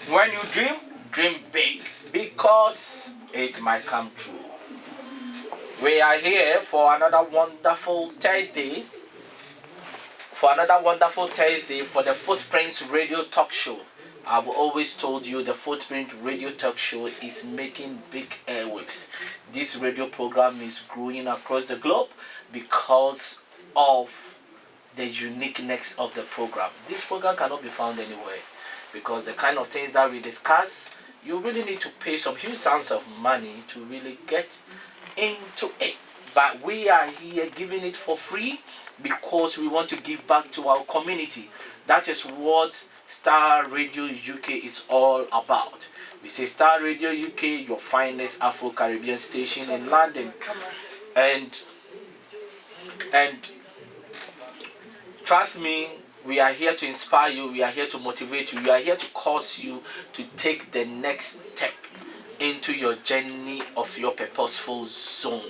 When you dream, dream big, because it might come true. We are here for another wonderful Thursday. For the Footprints Radio Talk Show. I've always told you the Footprint Radio Talk Show is making big airwaves. This radio program is growing across the globe because of the uniqueness of the program. This program cannot be found anywhere because the kind of things that we discuss, you really need to pay some huge sums of money to really get into it. But we are here giving it for free because we want to give back to our community. That is what Star Radio UK is all about. We say Star Radio UK, your finest Afro-Caribbean station in London. And trust me, we are here to inspire you, we are here to motivate you, we are here to cause you to take the next step into your journey of your purposeful zone.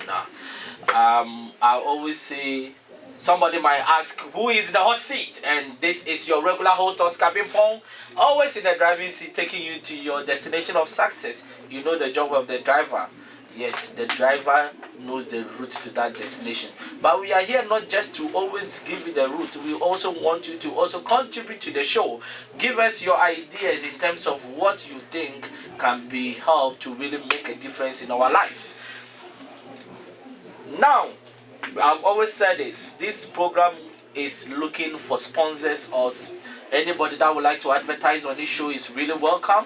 I always say, somebody might ask, who is in the hot seat? And this is your regular host, Oscar Bimpong, always in the driving seat, taking you to your destination of success. You know the job of the driver. Yes, the driver knows the route to that destination. But we are here not just to always give you the route. We also want you to also contribute to the show. Give us your ideas in terms of what you think can be helped to really make a difference in our lives. Now, I've always said this program is looking for sponsors or anybody that would like to advertise on this show is really welcome.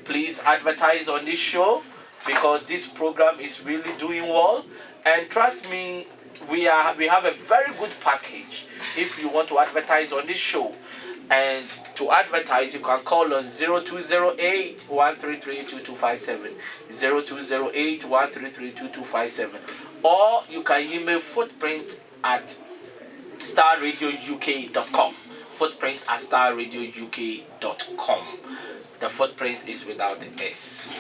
Please advertise on this show because this program is really doing well. And trust me, we have a very good package if you want to advertise on this show. And to advertise, you can call on 0208 133 2257, 0208 133 2257, or you can email footprint at starradiouk.com. Footprint at starradiouk.com. The Footprints is without the S.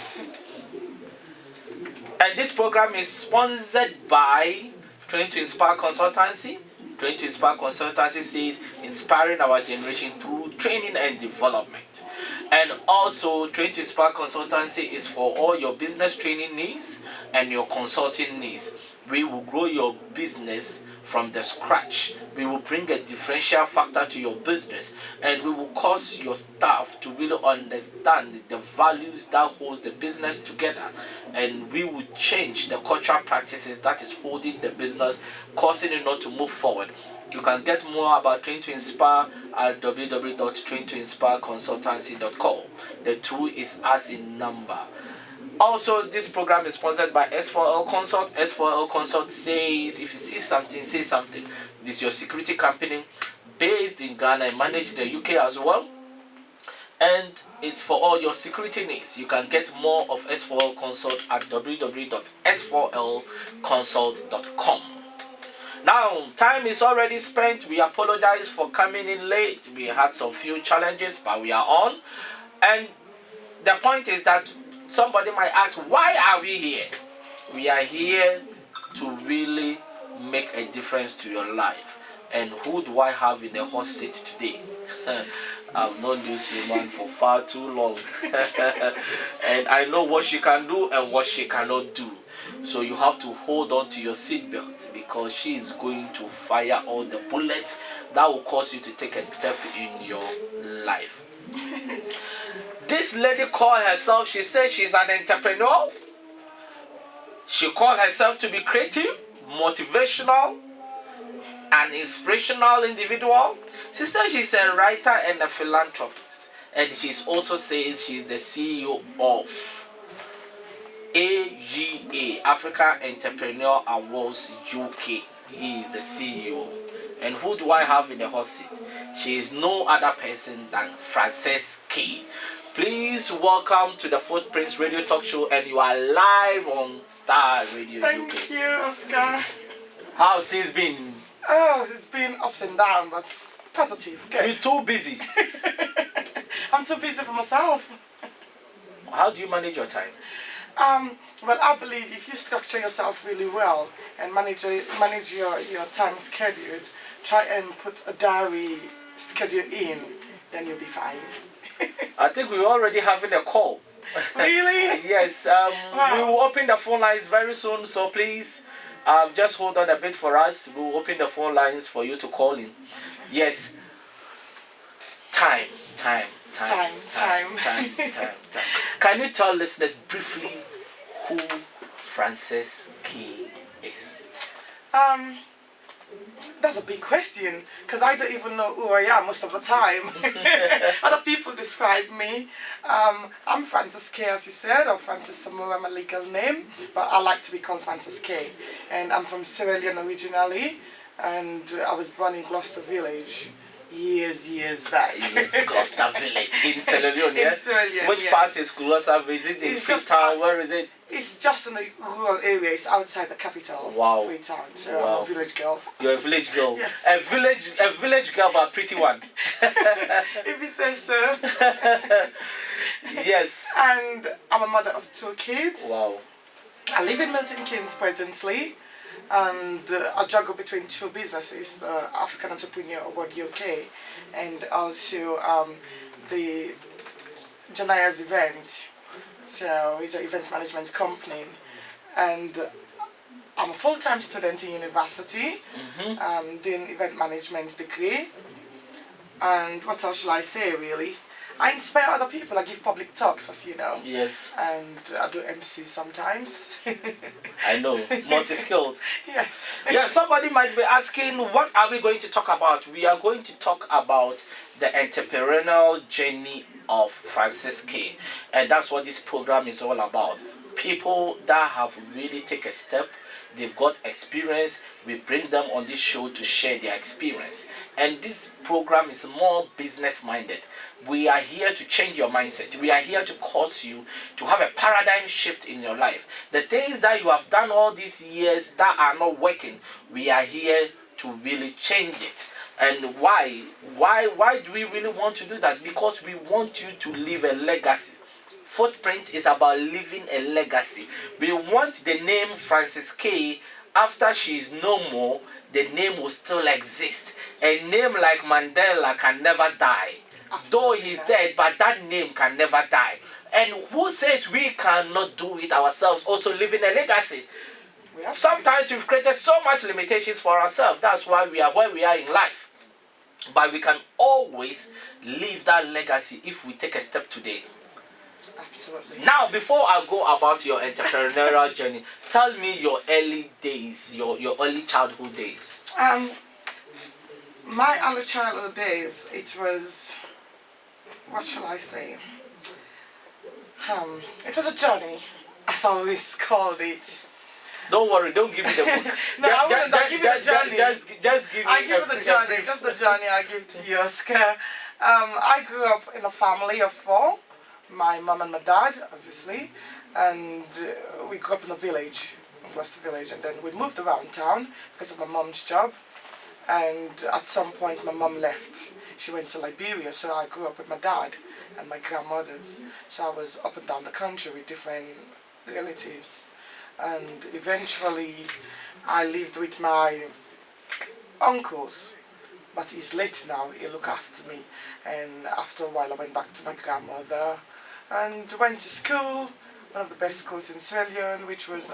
And this program is sponsored by Trying to Inspire Consultancy. Trying to Inspire Consultancy says inspiring our generation through training and development. And also, Trying to Inspire Consultancy is for all your business training needs and your consulting needs. We will grow your business from the scratch. We will bring a differential factor to your business, and we will cause your staff to really understand the values that holds the business together, and we will change the cultural practices that is holding the business, causing it not to move forward. You can get more about Train to Inspire at www.traintoinspireconsultancy.com. The 2 is as in number. Also, this program is sponsored by S4L Consult. S4L Consult says, if you see something, say something. This is your security company based in Ghana and managed in the UK as well. And it's for all your security needs. You can get more of S4L Consult at www.s4lconsult.com. Now, time is already spent. We apologize for coming in late. We had some few challenges, but we are on. And the point is that somebody might ask, why are we here? We are here to really make a difference to your life. And who do I have in the hot seat today? I've known this woman for far too long. And I know what she can do and what she cannot do. So you have to hold on to your seatbelt because she is going to fire all the bullets that will cause you to take a step in your life. This lady called herself, she said she's an entrepreneur. She called herself to be creative, motivational, an inspirational individual. She said she's a writer and a philanthropist. And she also says she's the CEO of AGA, Africa Entrepreneur Awards UK. He is the CEO. And who do I have in the hot seat? She is no other person than Francess K. Please welcome to the Footprints Radio Talk Show, and you are live on Star Radio UK. Thank you, Oscar. How's things been? Oh, it's been ups and downs, but positive. Okay. You're too busy. I'm too busy for myself. How do you manage your time? Well, I believe if you structure yourself really well and manage your time schedule, try and put a diary schedule in, then you'll be fine. I think we're already having a call. Really? Yes. Wow. We will open the phone lines very soon, so please just hold on a bit for us. We'll open the phone lines for you to call in. Yes. Time. Time. Can you tell listeners briefly who Francess Key is? That's a big question because I don't even know who I am most of the time. Other people describe me. I'm Francess K, as you said, or Frances Samora, my legal name, but I like to be called Francess K. And I'm from Sierra Leone originally, and I was born in Gloucester Village years back. Yes, Gloucester Village in Sierra Leone, yes? In Sierra Leone, Which yes. part is Gloucester? Is it in Freetown? Where is it? It's just in the rural area. It's outside the capital. Wow. Freetown. So Wow. I'm a village girl. You're a village girl. Yes. A village girl, but a pretty one. If you say so. Yes. And I'm a mother of 2 kids. Wow. I live in Milton Keynes presently, and I juggle between 2 businesses, the African Entrepreneur Award UK and also the Janaya's event. So it's an event management company, and I'm a full-time student in university, doing event management degree. And what else shall I say really? I inspire other people. I give public talks, as you know. Yes. And I do MC sometimes. I know. Multi-skilled. Yes. Yeah, somebody might be asking, what are we going to talk about? We are going to talk about the entrepreneurial journey of Francess K. And that's what this program is all about. People that have really taken a step, they've got experience, we bring them on this show to share their experience. And this program is more business minded. We are here to change your mindset. We are here to cause you to have a paradigm shift in your life. The things that you have done all these years that are not working, we are here to really change it. And why do we really want to do that? Because we want you to leave a legacy. Footprint is about leaving a legacy. We want the name Francess K, after she is no more, the name will still exist. A name like Mandela can never die. Though he's dead, but that name can never die. And who says we cannot do it ourselves, also leaving a legacy? Sometimes we've created so much limitations for ourselves. That's why we are where we are in life. But we can always leave that legacy if we take a step today. Absolutely. Now, before I go about your entrepreneurial journey, tell me your early days, your early childhood days. My early childhood days, it was, what shall I say? It was a journey, as I always called it. Don't worry, don't give me the book. No, I wouldn't. I give you the journey. Just give me I give you the journey. Just the journey I give to you, Oscar. I grew up in a family of 4. My mom and my dad, obviously, and we grew up in a village, in Gloucester Village, and then we moved around town because of my mom's job. And at some point, my mom left. She went to Liberia, so I grew up with my dad and my grandmothers. So I was up and down the country with different relatives. And eventually, I lived with my uncles. But he's late now, he looked after me. And after a while, I went back to my grandmother and went to school, one of the best schools in Sierra Leone, which was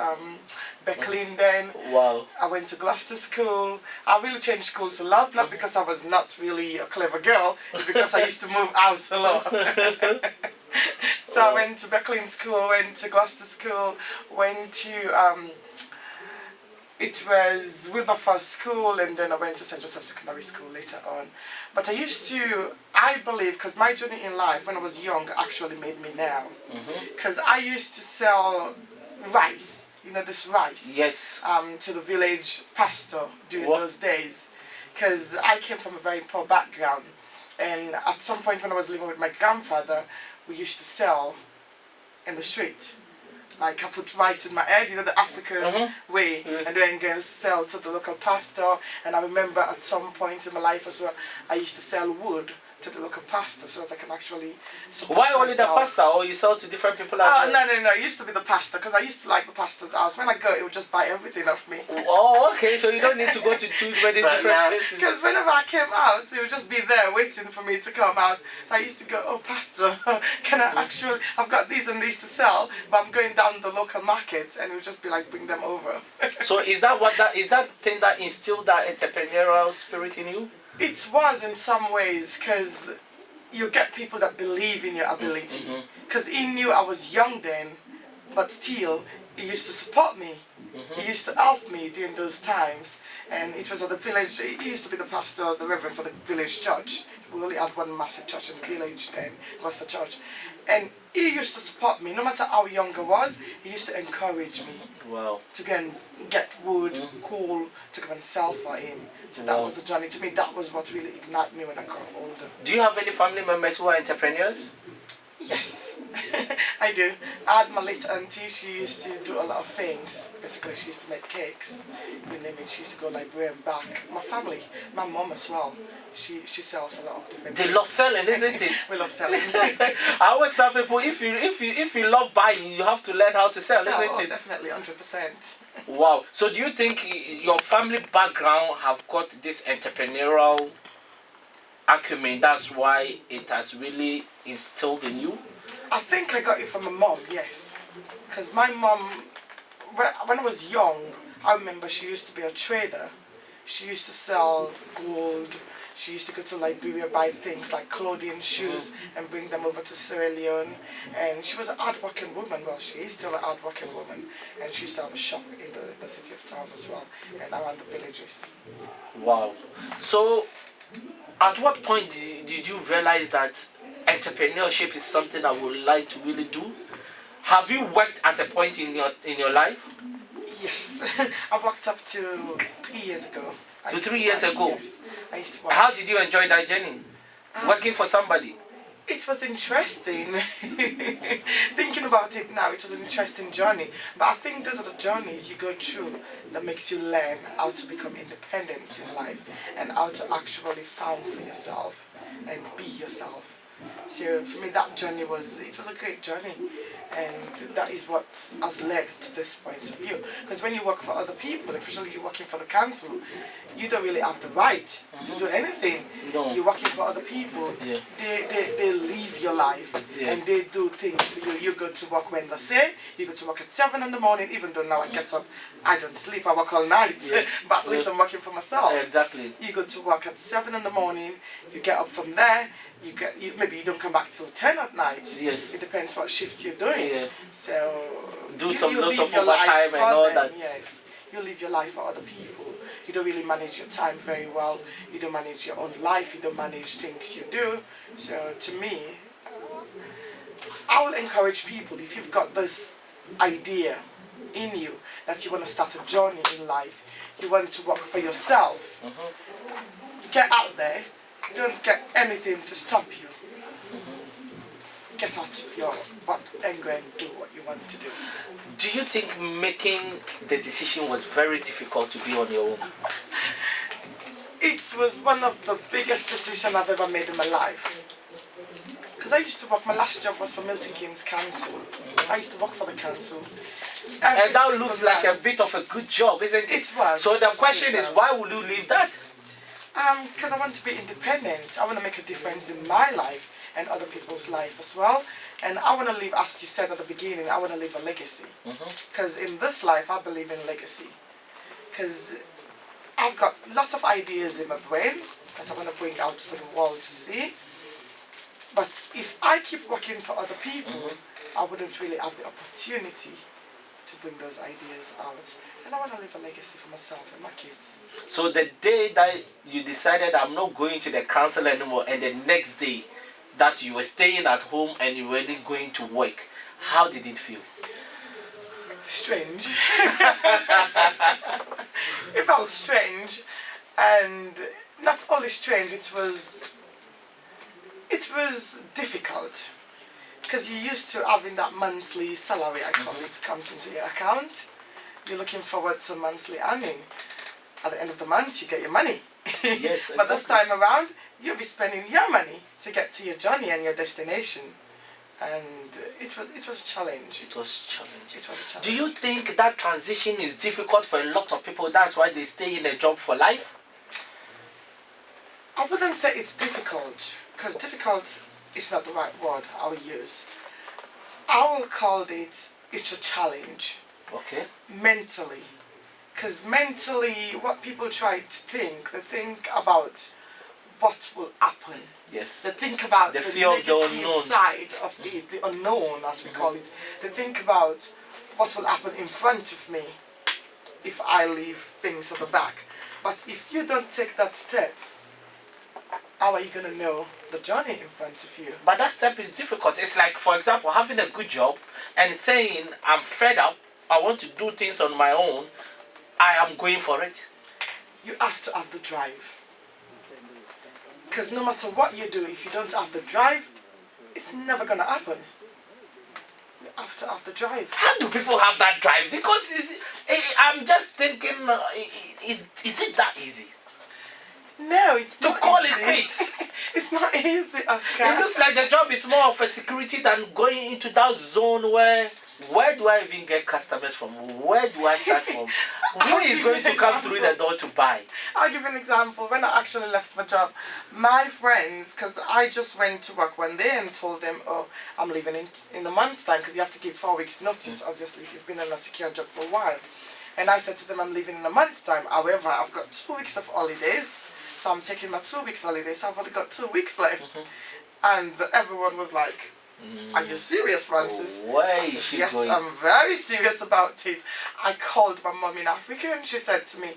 Becklin then. Wow. I went to Gloucester School. I really changed schools a lot, not because I was not really a clever girl, it's because I used to move out a lot. So I went to Becklin School, went to Gloucester School, went to, it was Wilberforce School, and then I went to St. Joseph Secondary School later on. But I believe, because my journey in life when I was young actually made me now. Because I used to sell rice, this rice. Yes. To the village pastor during those days. Because I came from a very poor background. And at some point when I was living with my grandfather, we used to sell in the street. Like I put rice in my head, the African way, and then go sell to the local pastor. And I remember at some point in my life as well, I used to sell wood to the local pastor so that I can actually support Why only the myself. pastor, or you sell to different people as well? No. It used to be the pastor because I used to like the pastor's house. When I go, it would just buy everything off me. Oh, okay, so you don't need to go to too many different places. Because whenever I came out, it would just be there waiting for me to come out. So I used to go, oh, pastor, can I actually, I've got these and these to sell, but I'm going down the local markets, and it would just be like, bring them over. So is that thing that instilled that entrepreneurial spirit in you? It was in some ways, because you get people that believe in your ability. Because he knew I was young then, but still, he used to support me. He used to help me during those times. And it was at the village, he used to be the pastor, the reverend for the village church. We only had one massive church in the village then, it was the church. And he used to support me, no matter how young I was, he used to encourage me. Wow. To go and get wood, coal, to come and sell for him. So that was a journey. To me, that was what really ignited me when I got older. Do you have any family members who are entrepreneurs? Yes, I do. I had my late auntie, she used to do a lot of things. Basically, she used to make cakes, you name it. She used to go library and back. My family, my mom as well, she sells a lot of different They things. love selling, isn't it? We love selling. I always tell people, if you love buying, you have to learn how to sell, isn't it? Definitely, 100%. Wow. So do you think your family background have got this entrepreneurial acumen? That's why it has really instilled in you? I think I got it from my mom, yes. Because my mom, when I was young, I remember she used to be a trader. She used to sell gold. She used to go to Liberia, buy things like clothing, shoes, and bring them over to Sierra Leone. And she was a hard-working woman. Well, she is still a hard-working woman. And she used to have a shop in the city of town as well, and around the villages. Wow. So, at what point did you realize that entrepreneurship is something I would like to really do? Have you worked at a point in your life? Yes, I worked up to 3 years ago. To 3 years ago? Yes, I used to work. How did you enjoy that journey? Working for somebody? It was interesting. Thinking about it now, it was an interesting journey. But I think those are the journeys you go through that makes you learn how to become independent in life and how to actually found for yourself and be yourself. So for me, that journey was a great journey, and that is what has led to this point of view. Because when you work for other people, especially you're working for the council, you don't really have the right to do anything. No. You're working for other people. Yeah. They live your life, and they do things for you. You go to work when they say. You go to work at 7 in the morning. Even though now I get up, I don't sleep. I work all night, but at least I'm working for myself. Exactly. You go to work at 7 in the morning. You get up from there. Maybe you don't come back till 10 at night. Yes. It depends what shift you're doing. Yeah. So Do some you lots live of your life overtime and for all them, that. Yes. You live your life for other people. You don't really manage your time very well. You don't manage your own life. You don't manage things you do. So to me, I will encourage people, if you've got this idea in you that you want to start a journey in life, you want to work for yourself, get out there. Don't get anything to stop you. Get out of your butt and go and do what you want to do. Do you think making the decision was very difficult to be on your own? It was one of the biggest decisions I've ever made in my life. Because I used to work, my last job was for Milton Keynes Council. I used to work for the council. And that looks like a bit of a good job, isn't it? It was. So the question is, why would you leave that? Because I want to be independent. I want to make a difference in my life and other people's life as well. And I want to leave, as you said at the beginning, I want to leave a legacy. Because in this life, I believe in legacy. Because I've got lots of ideas in my brain that I want to bring out to the world to see. But if I keep working for other people, I wouldn't really have the opportunity to bring those ideas out. And I want to leave a legacy for myself and my kids. So the day that you decided I'm not going to the council anymore, and the next day that you were staying at home and you weren't going to work, how did it feel? Strange. It felt strange, and not only strange, it was difficult. Because you're used to having that monthly salary, I call it, comes into your account. You're looking forward to monthly earning. At the end of the month, you get your money. Yes, But this time around, you'll be spending your money to get to your journey and your destination. And it was a challenge. It was challenging. It was a challenge. Do you think that transition is difficult for a lot of people? That's why they stay in a job for life? I wouldn't say it's difficult, because difficult is not the right word I'll use. I will call it's a challenge. Okay. Mentally. Because mentally, what people try to think, they think about what will happen. Yes. They think about the the fear of the negative unknown side of it, the unknown as we call it. They think about what will happen in front of me if I leave things at the back. But if you don't take that step, how are you going to know the journey in front of you? But that step is difficult. It's like, for example, having a good job and saying, I'm fed up, I want to do things on my own, I am going for it. You have to have the drive. Because no matter what you do, if you don't have the drive, it's never going to happen. You have to have the drive. How do people have that drive? Because I'm just thinking, is it that easy? No, it's to not call easy. it quit. It's not easy, Oscar. It looks like the job is more of a security than going into that zone where do I even get customers from? Where do I start from? Who is going to come through the door to buy? I'll give you an example. When I actually left my job, my friends, because I just went to work one day and told them, oh, I'm leaving in a month's time, because you have to give 4 weeks notice, obviously, if you've been in a secure job for a while. And I said to them, I'm leaving in a month's time. However, I've got 2 weeks of holidays, so I'm taking my 2 weeks holidays, so I've only got 2 weeks left. And everyone was like, are you serious, Francis? Why I is she said, yes, going? I'm very serious about it. I called my mom in Africa and she said to me,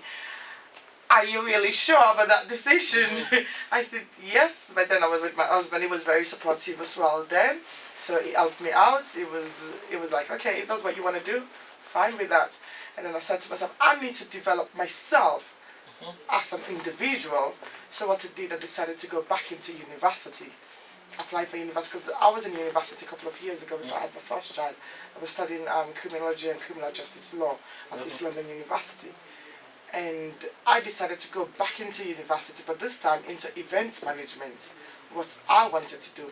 are you really sure about that decision? I said, yes. But then I was with my husband. He was very supportive as well then. So he helped me out. It was like, okay, if that's what you want to do, fine with that. And then I said to myself, I need to develop myself as an individual. So what I did, I decided to go back into university. Apply for university, because I was in university a couple of years ago before I had my first child. I was studying criminology and criminal justice law at East London University. And I decided to go back into university, but this time into event management, what I wanted to do.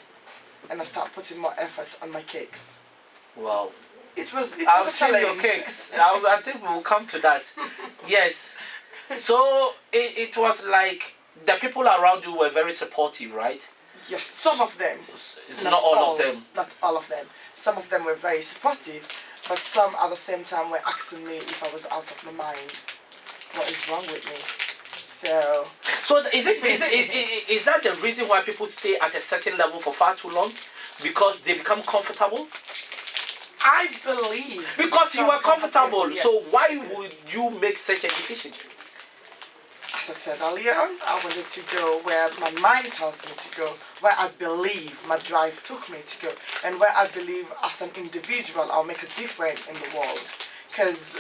And I started putting more effort on my cakes. Wow. It was a I've seen challenge. your cakes. I think we'll come to that. Yes. So it was like the people around you were very supportive, right? Yes, some of them. It's not all of them. Not all of them. Some of them were very supportive, but some at the same time were asking me if I was out of my mind. What is wrong with me? So is that the reason why people stay at a certain level for far too long? Because they become comfortable? I believe. Because you were comfortable, yes. so why would you make such a decision? As I said earlier, I wanted to go where my mind tells me to go, where I believe my drive took me to go, and where I believe as an individual I'll make a difference in the world. Because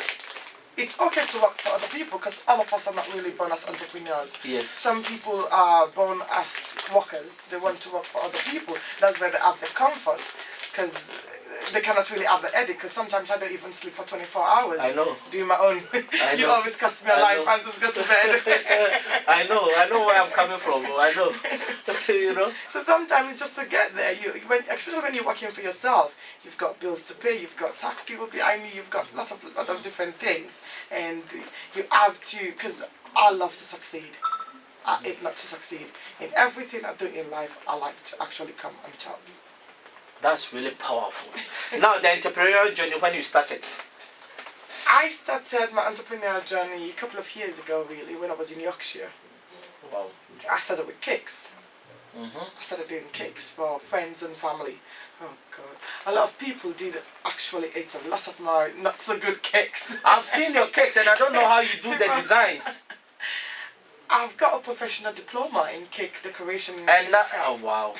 it's okay to work for other people, because all of us are not really born as entrepreneurs. Yes. Some people are born as workers. They want to work for other people. That's where they have the comfort, because they cannot really have the headache, because sometimes I don't even sleep for 24 hours. I know. Doing my own. You always cost me a life, Francis, go to bed. I know where I'm coming from. I know. You know? So sometimes just to get there, especially when you're working for yourself, you've got bills to pay, you've got tax people behind you, you've got lot of different things. And you have to, because I love to succeed. I hate not to succeed. In everything I do in life, I like to actually come on top. That's really powerful. Now, the entrepreneurial journey, when you started? I started my entrepreneurial journey a couple of years ago, really, when I was in Yorkshire. Wow. I started with cakes. I started doing cakes for friends and family. Oh God. A lot of people did actually eat a lot of my not so good cakes. I've seen your cakes and I don't know how you do the designs. I've got a professional diploma in cake decoration and craft. Oh wow.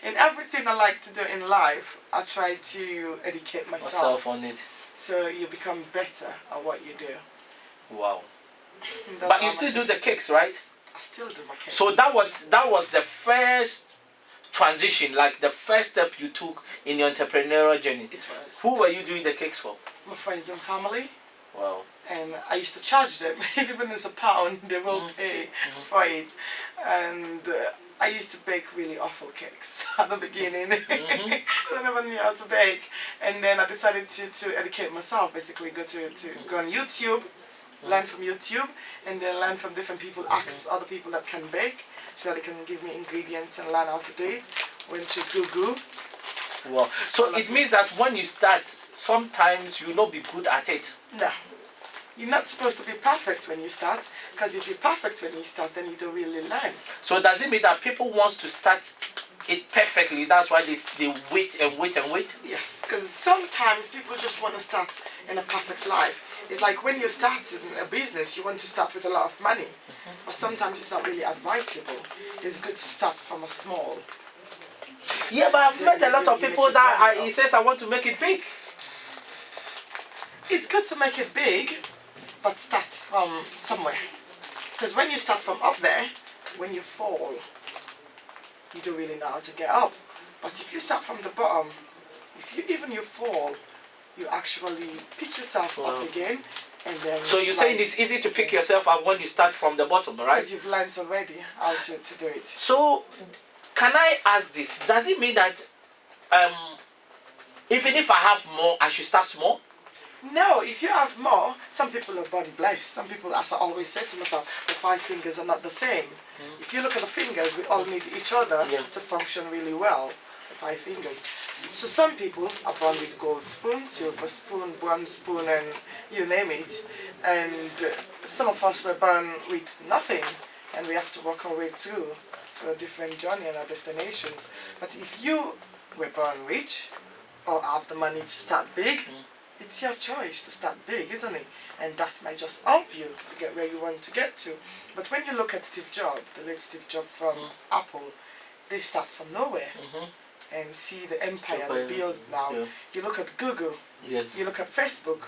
In everything I like to do in life, I try to educate myself on it. So you become better at what you do. Wow. But you still do the cakes, right? I still do my cakes. So that was the first transition, like the first step you took in your entrepreneurial journey. It was. Who were you doing the cakes for? My friends and family. Wow. And I used to charge them, even if it's £1, they will pay for it. And I used to bake really awful cakes at the beginning. I never knew how to bake. And then I decided to educate myself, basically go on YouTube, learn from YouTube, and then learn from different people, ask other people that can bake, so that they can give me ingredients and learn how to do it. Went to Google. Well, so it means that when you start, sometimes you'll not be good at it. No. You're not supposed to be perfect when you start, because if you're perfect when you start, then you don't really learn. So does it mean that people want to start it perfectly? That's why they wait and wait and wait? Yes, because sometimes people just want to start in a perfect life. It's like when you start in a business, you want to start with a lot of money. But sometimes it's not really advisable. It's good to start from a small. Yeah, but I've met a lot of people that he says, I want to make it big. It's good to make it big, but start from somewhere. Because when you start from up there, when you fall, you don't really know how to get up. But if you start from the bottom, even you fall, you actually pick yourself up again. And then so you're saying it's easy to pick yourself up when you start from the bottom, right? Because you've learned already how to do it. So, can I ask this? Does it mean that even if I have more, I should start small? No, if you have more, some people are born blessed. Some people, as I always say to myself, the 5 fingers are not the same. If you look at the fingers, we all need each other to function really well. The 5 fingers. So some people are born with gold spoon, silver spoon, bronze spoon, and you name it. And some of us were born with nothing, and we have to work our way through to a different journey and our destinations. But if you were born rich or have the money to start big, it's your choice to start big, isn't it? And that might just help you to get where you want to get to. But when you look at Steve Jobs, the late Steve Jobs from Apple, they start from nowhere and see the empire they build now. You look at Google, you look at Facebook,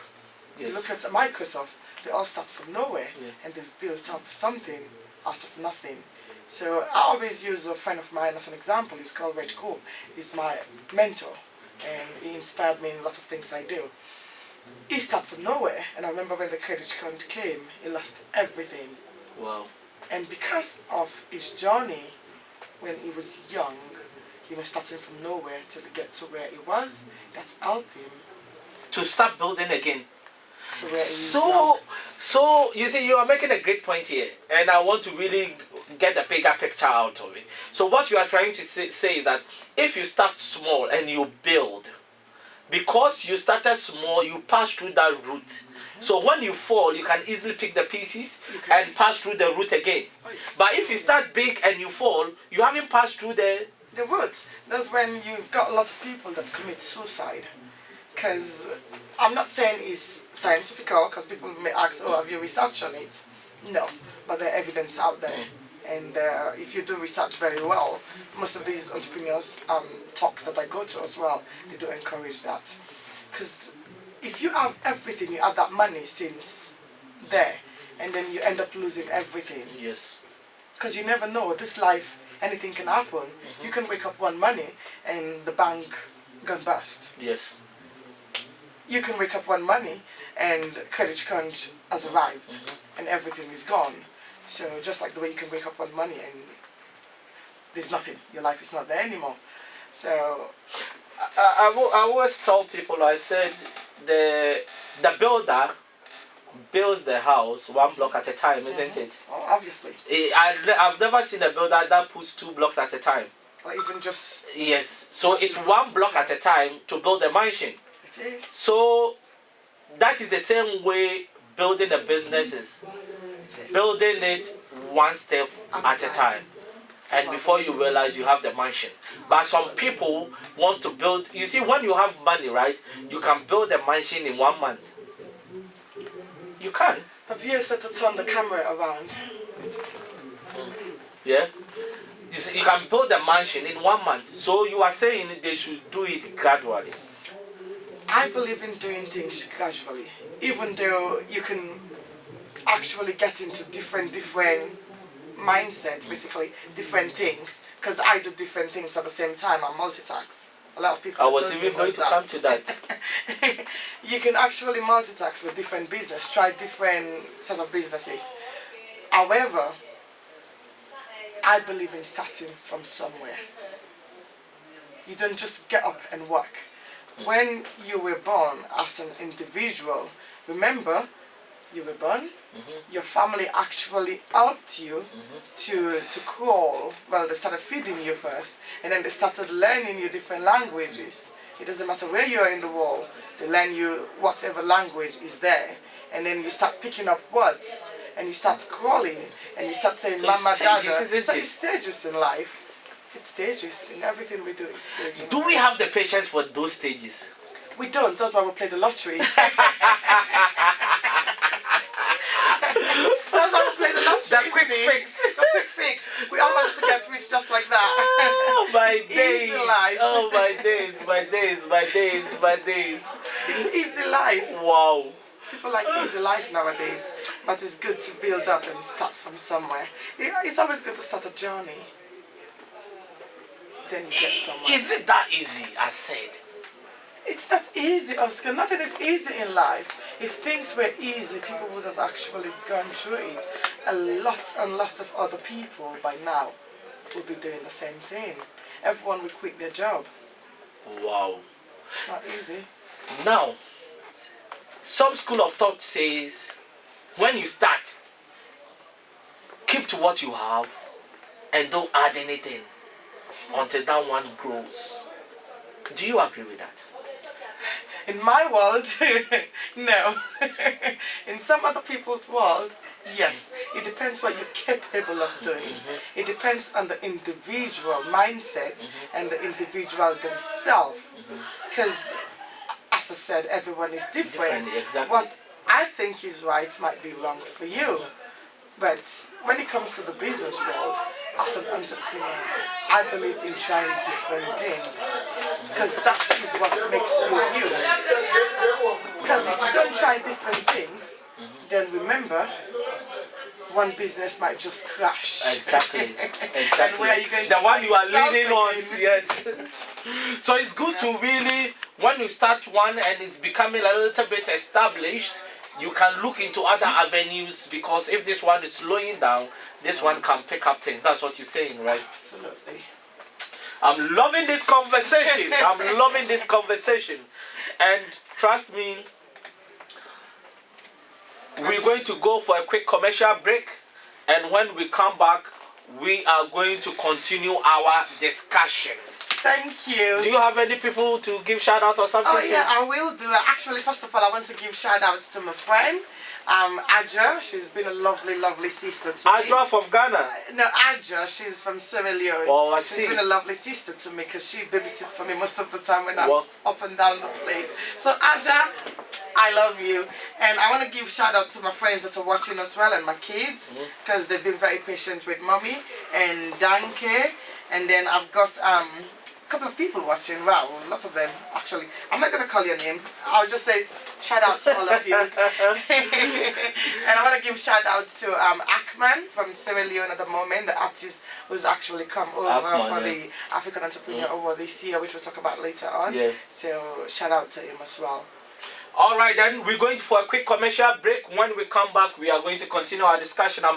you look at Microsoft, they all start from nowhere and they've built up something out of nothing. So I always use a friend of mine as an example. He's called Reg Cole. He's my mentor and he inspired me in lots of things I do. He started from nowhere, and I remember when the credit card came, he lost everything. Wow. And because of his journey, when he was young, he was starting from nowhere till he get to where he was. That's helped him to start building again. To where he is now. So you see, you are making a great point here, and I want to really get a bigger picture out of it. So what you are trying to say is that if you start small and you build, because you started small, you pass through that route. So when you fall, you can easily pick the pieces and pass through the route again. Oh, yes. But if you start big and you fall, you haven't passed through the route. That's when you've got a lot of people that commit suicide. Because I'm not saying it's scientific, because people may ask, oh, have you researched on it? No, but there's evidence out there. And if you do research very well, most of these entrepreneurs talks that I go to as well, they do encourage that. Because if you have everything, you have that money since there, and then you end up losing everything. Yes. Because you never know, this life, anything can happen. You can wake up one morning and the bank gone bust. Yes. You can wake up one morning and credit crunch has arrived and everything is gone. So just like the way you can wake up one morning and there's nothing, your life is not there anymore. So I always tell people, I said the builder builds the house 1 block at a time, isn't it? Oh, obviously. I've never seen a builder that puts 2 blocks at a time. Or even just... Yes, so it's 1 block at a time to build a mansion. It is. So that is the same way building a business is. Building it 1 step at a time. And before you realize you have the mansion. But some people wants to build, you see, when you have money, right, you can build a mansion in 1 month. You can. Have you said to turn the camera around? Yeah. You see, you can build a mansion in 1 month. So you are saying they should do it gradually. I believe in doing things gradually. Even though you can actually get into different mindsets, basically different things, because I do different things at the same time. I multitask. A lot of people. I was even going to come to that. You can actually multitask with different business, try different set of businesses. However, I believe in starting from somewhere. You don't just get up and work. When you were born as an individual, remember, you were born, your family actually helped you to crawl. Well, they started feeding you first, and then they started learning you different languages. It doesn't matter where you are in the world, they learn you whatever language is there. And then you start picking up words, and you start crawling, and you start saying mama, dada. So it's stages in life. It's stages. In everything we do, it's stages. Do we have the patience for those stages? We don't. That's why we play the lottery. That's why we play the lottery. The quick fix. The quick fix. We all want to get rich just like that. Oh my It's days. easy life. Oh my days, my days, my days, my days. It's easy life. Wow. People like easy life nowadays. But it's good to build up and start from somewhere. It's always good to start a journey. Then you get somewhere. Is it that easy, as said? It's not easy, Oscar. Nothing is easy in life. If things were easy, people would have actually gone through it. A lot and lot of other people by now would be doing the same thing. Everyone will quit their job. Wow. It's not easy. Now, some school of thought says, when you start, keep to what you have and don't add anything until that one grows. Do you agree with that? In my world, no. In some other people's world, yes. It depends what you're capable of doing. It depends on the individual mindset and the individual themselves. Because, as I said, everyone is different. Exactly. What I think is right might be wrong for you. But when it comes to the business world, as an entrepreneur, I believe in trying different things. Because that is what makes you you. Because if you don't try different things, then remember, one business might just crash. Exactly. Exactly. And where are you going to the one you are find yourself leaning on, again? yes. So it's good to really, when you start one and it's becoming a little bit established, you can look into other avenues, because if this one is slowing down, this one can pick up things. That's what you're saying, right? Absolutely. I'm loving this conversation. I'm loving this conversation. And trust me, we're going to go for a quick commercial break. And when we come back, we are going to continue our discussion. Thank you. Do you have any people to give shout out or something? Oh yeah, I will do. Actually, first of all, I want to give shout outs to my friend, Adja. She's been a lovely, lovely sister to me. Adra from Ghana? No, Adja. She's from Sierra Leone. Oh, I see. She's been a lovely sister to me because she babysits for me most of the time when I'm Well, up and down the place. So Adja, I love you. And I want to give shout out to my friends that are watching as well and my kids, because they've been very patient with mommy and Danke. And then I've got a couple of people watching. Wow, lots of them actually. I'm not going to call your name. I'll just say shout out to all of you. And I want to give shout out to Akman from Sierra Leone at the moment, the artist who's actually come over Akman, for the African Entrepreneur Award this year, which we'll talk about later on. Yeah. So shout out to him as well. All right, then we're going for a quick commercial break. When we come back, we are going to continue our discussion. I'm